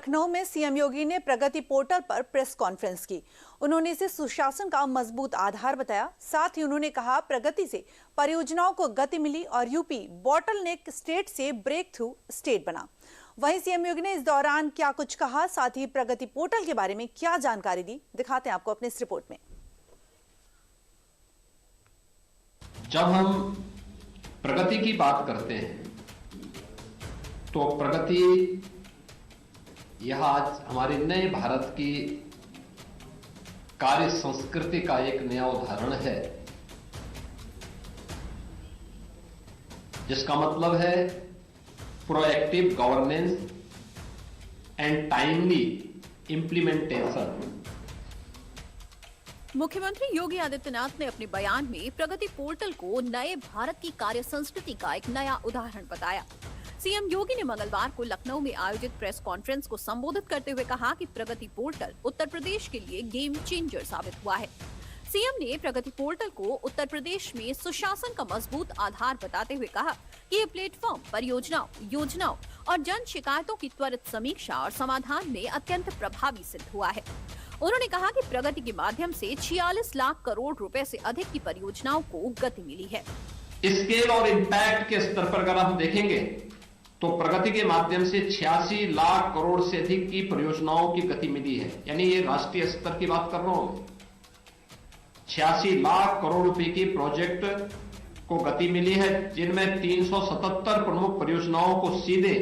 लखनऊ में सीएम योगी ने प्रगति पोर्टल पर प्रेस कॉन्फ्रेंस की। उन्होंने इसे सुशासन का मजबूत आधार बताया। साथ ही उन्होंने कहा, प्रगति से परियोजनाओं को गति मिली और यूपी बॉटलनेक स्टेट से ब्रेक थ्रू स्टेट बना। वहीं सीएम योगी ने इस दौरान क्या कुछ कहा, साथ ही प्रगति पोर्टल के बारे में क्या जानकारी दी, दिखाते हैं आपको अपने इस रिपोर्ट में। जब हम प्रगति की बात करते हैं तो प्रगति यह आज हमारे नए भारत की कार्य संस्कृति का एक नया उदाहरण है, जिसका मतलब है proactive governance and timely implementation. मुख्यमंत्री योगी आदित्यनाथ ने अपने बयान में प्रगति पोर्टल को नए भारत की कार्य संस्कृति का एक नया उदाहरण बताया। सीएम योगी ने मंगलवार को लखनऊ में आयोजित प्रेस कॉन्फ्रेंस को संबोधित करते हुए कहा कि प्रगति पोर्टल उत्तर प्रदेश के लिए गेम चेंजर साबित हुआ है। सीएम ने प्रगति पोर्टल को उत्तर प्रदेश में सुशासन का मजबूत आधार बताते हुए कहा कि ये प्लेटफॉर्म परियोजनाओं, योजनाओं और जन शिकायतों की त्वरित समीक्षा और समाधान में अत्यंत प्रभावी सिद्ध हुआ है। उन्होंने कहा कि प्रगति के माध्यम से 46 लाख करोड़ रुपए से अधिक की परियोजनाओं को गति मिली है। स्केल और इम्पैक्ट के स्तर पर अगर हम देखेंगे तो प्रगति के माध्यम से 86 लाख करोड़ से अधिक की परियोजनाओं की गति मिली है। यानी ये राष्ट्रीय स्तर की बात कर रहा हूं। 86 लाख करोड़ रुपए की प्रोजेक्ट को गति मिली है, जिनमें 377 प्रमुख परियोजनाओं को सीधे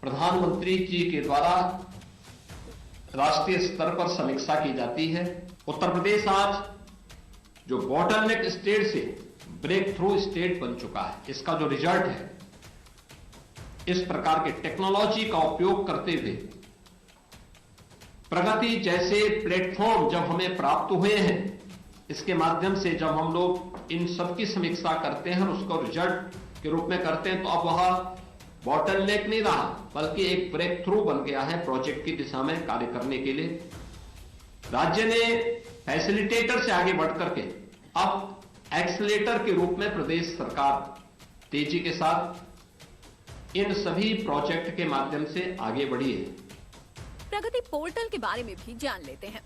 प्रधानमंत्री जी के द्वारा राष्ट्रीय स्तर पर समीक्षा की जाती है। उत्तर प्रदेश आज जो बॉटलनेक स्टेट से ब्रेक थ्रू स्टेट बन चुका है, इसका जो रिजल्ट है, इस प्रकार के टेक्नोलॉजी का उपयोग करते हुए प्रगति जैसे प्लेटफॉर्म जब हमें प्राप्त हुए हैं, इसके माध्यम से जब हम लोग इन सब की समीक्षा करते हैं और उसको रिजल्ट के रूप में करते हैं, तो अब वह बॉटलनेक नहीं रहा, बल्कि एक ब्रेक थ्रू बन गया है प्रोजेक्ट की दिशा में कार्य करने के लिए। राज्य ने फैसिलिटेटर से आगे बढ़ करके अब एक्सीलेटर के रूप में प्रदेश सरकार तेजी के साथ इन सभी प्रोजेक्ट के माध्यम से आगे बढ़ी है। प्रगति पोर्टल के बारे में भी जान लेते हैं।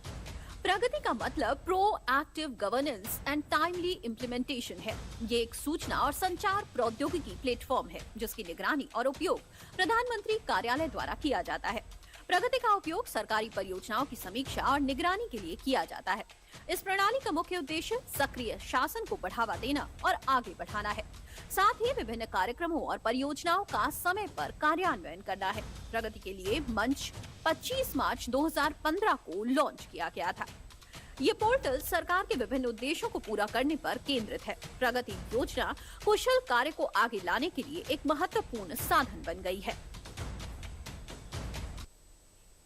प्रगति का मतलब proactive governance and timely implementation है। ये एक सूचना और संचार प्रौद्योगिकी प्लेटफॉर्म है, जिसकी निगरानी और उपयोग प्रधानमंत्री कार्यालय द्वारा किया जाता है। प्रगति का उपयोग सरकारी परियोजनाओं की समीक्षा और निगरानी के लिए किया जाता है। इस प्रणाली का मुख्य उद्देश्य सक्रिय शासन को बढ़ावा देना और आगे बढ़ाना है। साथ ही विभिन्न कार्यक्रमों और परियोजनाओं का समय पर कार्यान्वयन करना है। प्रगति के लिए मंच 25 मार्च 2015 को लॉन्च किया गया था। ये पोर्टल सरकार के विभिन्न उद्देश्यों को पूरा करने पर केंद्रित है। प्रगति योजना कुशल कार्य को आगे लाने के लिए एक महत्वपूर्ण साधन बन गई है।